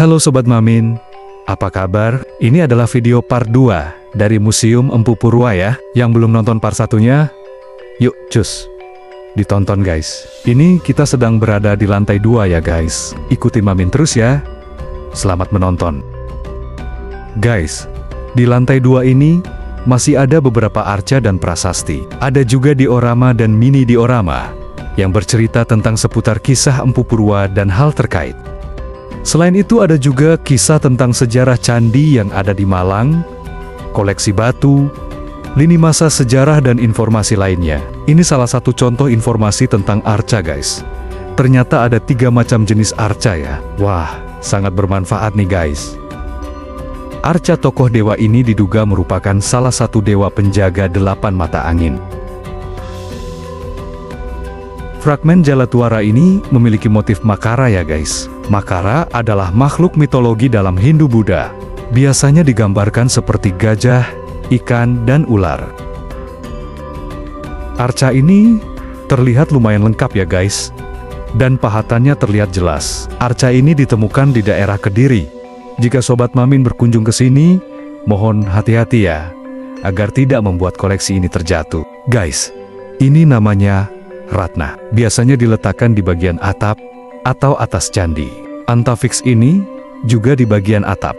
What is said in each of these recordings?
Halo Sobat Mamin, apa kabar? Ini adalah video part 2 dari Museum Empu Purwa ya. Yang belum nonton part 1-nya, yuk cus, ditonton guys. Ini kita sedang berada di lantai 2 ya guys. Ikutin Mamin terus ya. Selamat menonton. Guys, di lantai 2 ini masih ada beberapa arca dan prasasti. Ada juga diorama dan mini diorama yang bercerita tentang seputar kisah Empu Purwa dan hal terkait. Selain itu ada juga kisah tentang sejarah candi yang ada di Malang, koleksi batu, lini masa sejarah dan informasi lainnya. Ini salah satu contoh informasi tentang arca guys. Ternyata ada 3 macam jenis arca ya. Wah, sangat bermanfaat nih guys. Arca tokoh dewa ini diduga merupakan salah satu dewa penjaga 8 mata angin. Fragmen Jalatuara ini memiliki motif Makara ya guys. Makara adalah makhluk mitologi dalam Hindu Buddha. Biasanya digambarkan seperti gajah, ikan, dan ular. Arca ini terlihat lumayan lengkap ya guys. Dan pahatannya terlihat jelas. Arca ini ditemukan di daerah Kediri. Jika Sobat Mamin berkunjung ke sini, mohon hati-hati ya, agar tidak membuat koleksi ini terjatuh. Guys, ini namanya Ratna. Biasanya diletakkan di bagian atap atau atas candi. Antafix ini juga di bagian atap.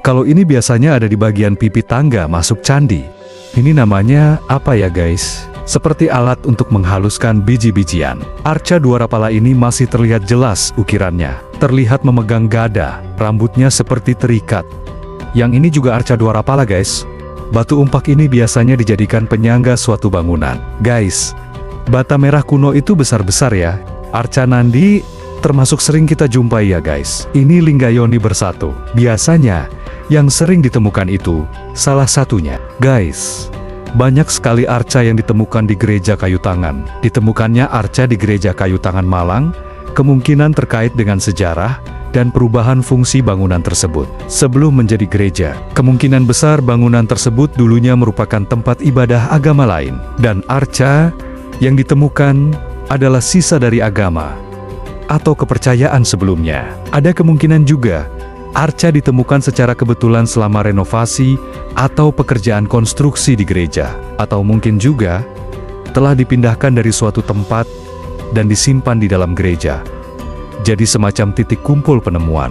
Kalau ini biasanya ada di bagian pipi tangga masuk candi. Ini namanya apa ya guys? Seperti alat untuk menghaluskan biji-bijian. Arca dua rapala ini masih terlihat jelas ukirannya. Terlihat memegang gada, rambutnya seperti terikat. Yang ini juga arca dua rapala guys. Batu umpak ini biasanya dijadikan penyangga suatu bangunan. Guys, bata merah kuno itu besar-besar ya. Arca Nandi termasuk sering kita jumpai ya guys. Ini Linggayoni bersatu. Biasanya yang sering ditemukan itu salah satunya. Guys, banyak sekali arca yang ditemukan di gereja kayu tangan. Ditemukannya arca di gereja kayu tangan Malang, kemungkinan terkait dengan sejarah dan perubahan fungsi bangunan tersebut. Sebelum menjadi gereja, kemungkinan besar bangunan tersebut dulunya merupakan tempat ibadah agama lain. Dan arca yang ditemukan adalah sisa dari agama atau kepercayaan sebelumnya. Ada kemungkinan juga arca ditemukan secara kebetulan selama renovasi atau pekerjaan konstruksi di gereja. Atau mungkin juga telah dipindahkan dari suatu tempat dan disimpan di dalam gereja. Jadi semacam titik kumpul penemuan.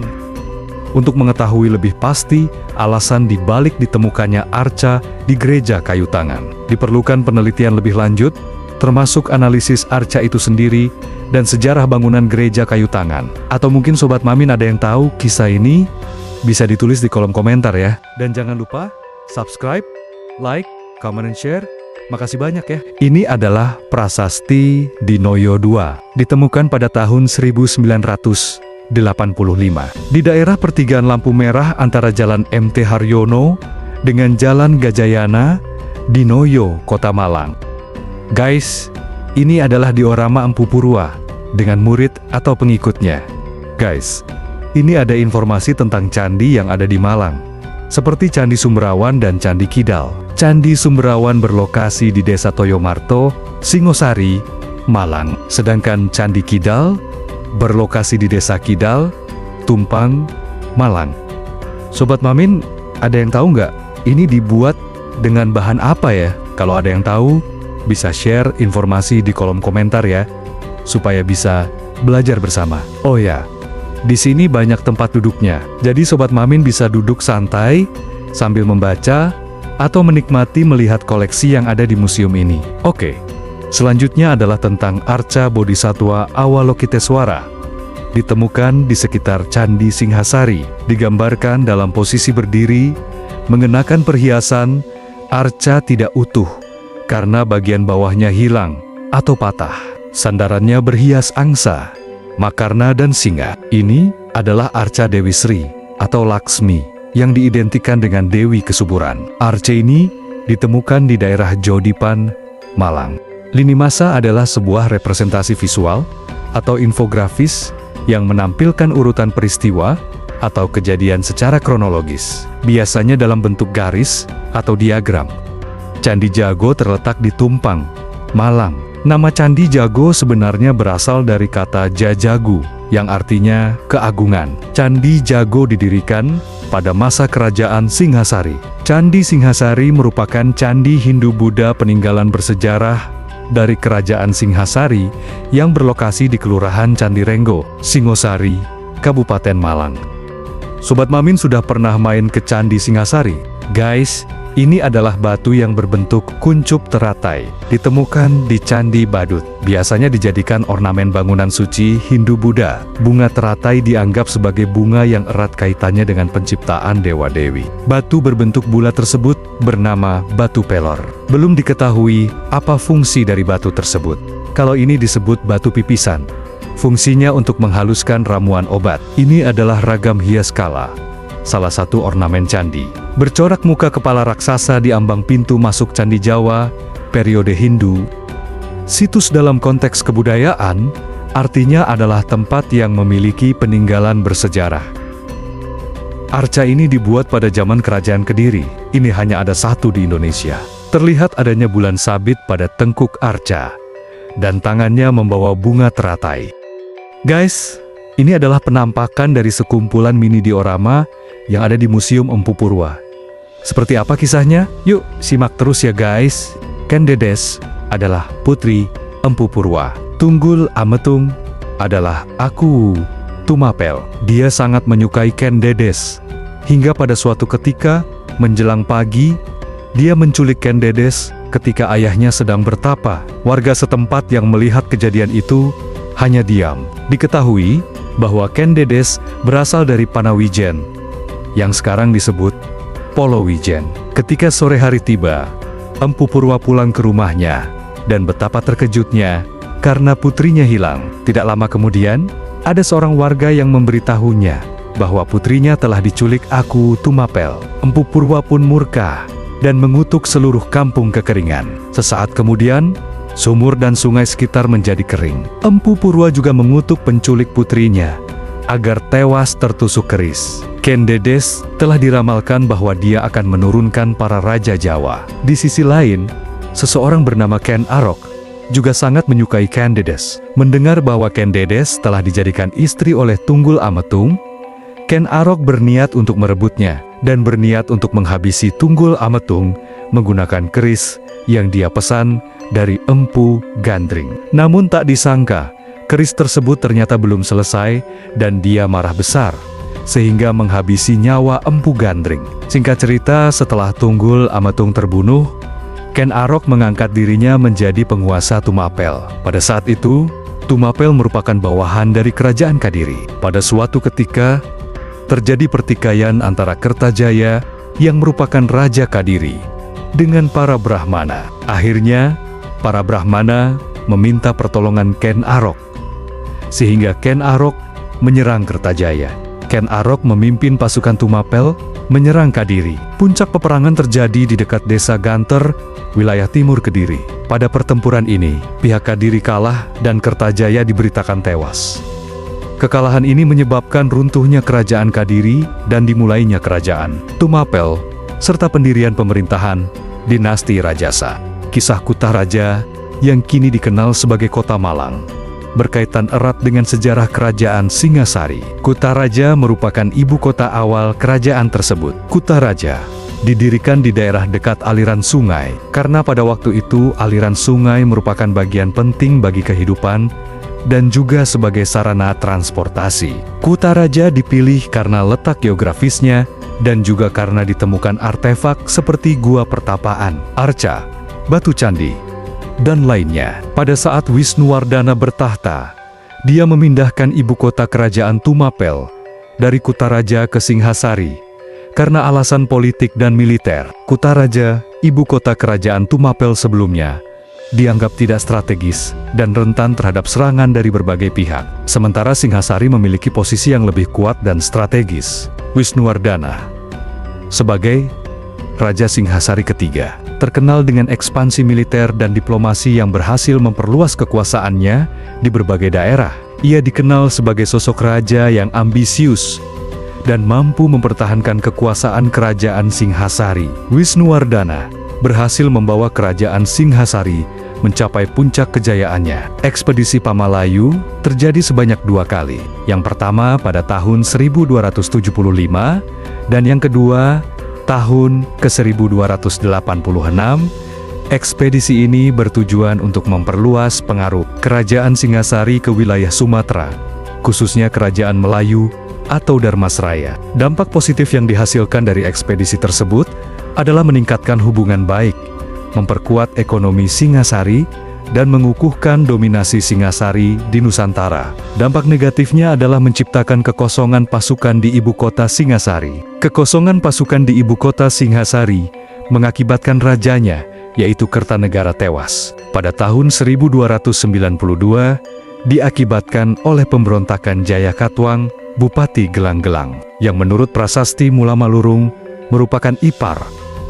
Untuk mengetahui lebih pasti alasan dibalik ditemukannya arca di gereja kayu tangan, diperlukan penelitian lebih lanjut, termasuk analisis arca itu sendiri dan sejarah bangunan gereja kayu tangan. Atau mungkin Sobat Mamin ada yang tahu kisah ini? Bisa ditulis di kolom komentar ya. Dan jangan lupa subscribe, like, comment, and share. Makasih banyak ya. Ini adalah prasasti Dinoyo II. Ditemukan pada tahun 1985 di daerah pertigaan lampu merah antara Jalan MT Haryono dengan Jalan Gajayana, Dinoyo, Kota Malang. Guys, ini adalah diorama Empu Purwa dengan murid atau pengikutnya. Guys, ini ada informasi tentang candi yang ada di Malang, seperti Candi Sumberawan dan Candi Kidal. Candi Sumberawan berlokasi di Desa Toyomarto, Singosari, Malang. Sedangkan Candi Kidal berlokasi di Desa Kidal, Tumpang, Malang. Sobat Mamin, ada yang tahu nggak? Ini dibuat dengan bahan apa ya? Kalau ada yang tahu, bisa share informasi di kolom komentar ya, supaya bisa belajar bersama. Oh ya, di sini banyak tempat duduknya. Jadi Sobat Mamin bisa duduk santai sambil membaca atau menikmati melihat koleksi yang ada di museum ini. Oke, selanjutnya adalah tentang arca Bodhisatwa Awalokiteswara. Ditemukan di sekitar Candi Singhasari, digambarkan dalam posisi berdiri, mengenakan perhiasan. Arca tidak utuh karena bagian bawahnya hilang atau patah. Sandarannya berhias angsa, makarna, dan singa. Ini adalah arca Dewi Sri atau Laksmi yang diidentikan dengan Dewi Kesuburan. Arca ini ditemukan di daerah Jodipan, Malang. Lini masa adalah sebuah representasi visual atau infografis yang menampilkan urutan peristiwa atau kejadian secara kronologis, biasanya dalam bentuk garis atau diagram. Candi Jago terletak di Tumpang, Malang. Nama Candi Jago sebenarnya berasal dari kata Jajagu yang artinya keagungan. Candi Jago didirikan pada masa kerajaan Singhasari. Candi Singhasari merupakan candi Hindu-Buddha peninggalan bersejarah dari kerajaan Singhasari yang berlokasi di Kelurahan Candirenggo, Singosari, Kabupaten Malang. Sobat Mamin sudah pernah main ke Candi Singhasari? Guys, ini adalah batu yang berbentuk kuncup teratai, ditemukan di Candi Badut. Biasanya dijadikan ornamen bangunan suci Hindu-Buddha. Bunga teratai dianggap sebagai bunga yang erat kaitannya dengan penciptaan dewa-dewi. Batu berbentuk bulat tersebut bernama batu pelor. Belum diketahui apa fungsi dari batu tersebut. Kalau ini disebut batu pipisan. Fungsinya untuk menghaluskan ramuan obat. Ini adalah ragam hias kala, salah satu ornamen candi. Bercorak muka kepala raksasa di ambang pintu masuk Candi Jawa, periode Hindu. Situs dalam konteks kebudayaan, artinya adalah tempat yang memiliki peninggalan bersejarah. Arca ini dibuat pada zaman Kerajaan Kediri. Ini hanya ada satu di Indonesia. Terlihat adanya bulan sabit pada tengkuk arca, dan tangannya membawa bunga teratai. Guys, ini adalah penampakan dari sekumpulan mini diorama yang ada di Museum Empu Purwa. Seperti apa kisahnya? Yuk, simak terus ya guys. Ken Dedes adalah putri Empu Purwa. Tunggul Ametung adalah Aku Tumapel. Dia sangat menyukai Ken Dedes. Hingga pada suatu ketika, menjelang pagi, dia menculik Ken Dedes ketika ayahnya sedang bertapa. Warga setempat yang melihat kejadian itu hanya diam. Diketahui bahwa Ken Dedes berasal dari Panawijen, yang sekarang disebut Polowijen. Ketika sore hari tiba, Empu Purwa pulang ke rumahnya, dan betapa terkejutnya karena putrinya hilang. Tidak lama kemudian, ada seorang warga yang memberitahunya bahwa putrinya telah diculik Aku Tumapel. Empu Purwa pun murka dan mengutuk seluruh kampung kekeringan. Sesaat kemudian, sumur dan sungai sekitar menjadi kering. Empu Purwa juga mengutuk penculik putrinya agar tewas tertusuk keris. Ken Dedes telah diramalkan bahwa dia akan menurunkan para raja Jawa. Di sisi lain, seseorang bernama Ken Arok juga sangat menyukai Ken Dedes. Mendengar bahwa Ken Dedes telah dijadikan istri oleh Tunggul Ametung, Ken Arok berniat untuk merebutnya dan berniat untuk menghabisi Tunggul Ametung menggunakan keris yang dia pesan dari Empu Gandring. Namun tak disangka, keris tersebut ternyata belum selesai dan dia marah besar, sehingga menghabisi nyawa Empu Gandring. Singkat cerita, setelah Tunggul Ametung terbunuh, Ken Arok mengangkat dirinya menjadi penguasa Tumapel. Pada saat itu, Tumapel merupakan bawahan dari Kerajaan Kadiri. Pada suatu ketika, terjadi pertikaian antara Kertajaya yang merupakan Raja Kadiri dengan para Brahmana. Akhirnya, para Brahmana meminta pertolongan Ken Arok, sehingga Ken Arok menyerang Kertajaya. Ken Arok memimpin pasukan Tumapel menyerang Kadiri. Puncak peperangan terjadi di dekat desa Ganter, wilayah timur Kediri. Pada pertempuran ini, pihak Kadiri kalah dan Kertajaya diberitakan tewas. Kekalahan ini menyebabkan runtuhnya Kerajaan Kadiri dan dimulainya Kerajaan Tumapel, serta pendirian pemerintahan dinasti Rajasa. Kisah Kutaraja yang kini dikenal sebagai Kota Malang berkaitan erat dengan sejarah Kerajaan Singhasari. Kutaraja merupakan ibu kota awal kerajaan tersebut. Kutaraja didirikan di daerah dekat aliran sungai, karena pada waktu itu aliran sungai merupakan bagian penting bagi kehidupan dan juga sebagai sarana transportasi. Kutaraja dipilih karena letak geografisnya dan juga karena ditemukan artefak seperti gua pertapaan, arca, batu candi, dan lainnya. Pada saat Wisnuwardana bertahta, dia memindahkan ibu kota kerajaan Tumapel dari Kutaraja ke Singhasari karena alasan politik dan militer. Kutaraja, ibu kota kerajaan Tumapel sebelumnya, dianggap tidak strategis dan rentan terhadap serangan dari berbagai pihak. Sementara Singhasari memiliki posisi yang lebih kuat dan strategis. Wisnuwardana, sebagai Raja Singhasari ketiga, terkenal dengan ekspansi militer dan diplomasi yang berhasil memperluas kekuasaannya di berbagai daerah. Ia dikenal sebagai sosok raja yang ambisius dan mampu mempertahankan kekuasaan kerajaan Singhasari. Wisnuwardana berhasil membawa kerajaan Singhasari mencapai puncak kejayaannya. Ekspedisi Pamalayu terjadi sebanyak 2 kali. Yang pertama pada tahun 1275 dan yang kedua tahun ke-1286. Ekspedisi ini bertujuan untuk memperluas pengaruh Kerajaan Singasari ke wilayah Sumatera, khususnya Kerajaan Melayu atau Dharmasraya. Dampak positif yang dihasilkan dari ekspedisi tersebut adalah meningkatkan hubungan baik, memperkuat ekonomi Singasari, dan mengukuhkan dominasi Singasari di Nusantara. Dampak negatifnya adalah menciptakan kekosongan pasukan di ibu kota Singasari. Kekosongan pasukan di ibu kota Singasari mengakibatkan rajanya, yaitu Kertanegara, tewas pada tahun 1292, diakibatkan oleh pemberontakan Jayakatwang, Bupati Gelang-Gelang, yang menurut prasasti Mula Malurung merupakan ipar,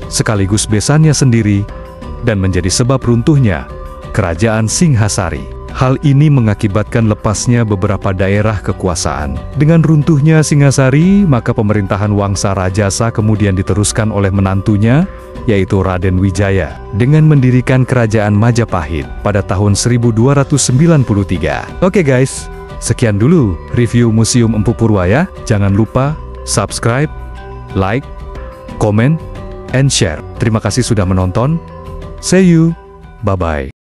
sekaligus besannya sendiri, dan menjadi sebab runtuhnya Kerajaan Singhasari. Hal ini mengakibatkan lepasnya beberapa daerah kekuasaan. Dengan runtuhnya Singhasari, maka pemerintahan Wangsa Rajasa kemudian diteruskan oleh menantunya, yaitu Raden Wijaya, dengan mendirikan Kerajaan Majapahit pada tahun 1293. Oke guys, sekian dulu review Museum Empu Purwa ya. Jangan lupa subscribe, like, comment, and share. Terima kasih sudah menonton. See you, bye-bye.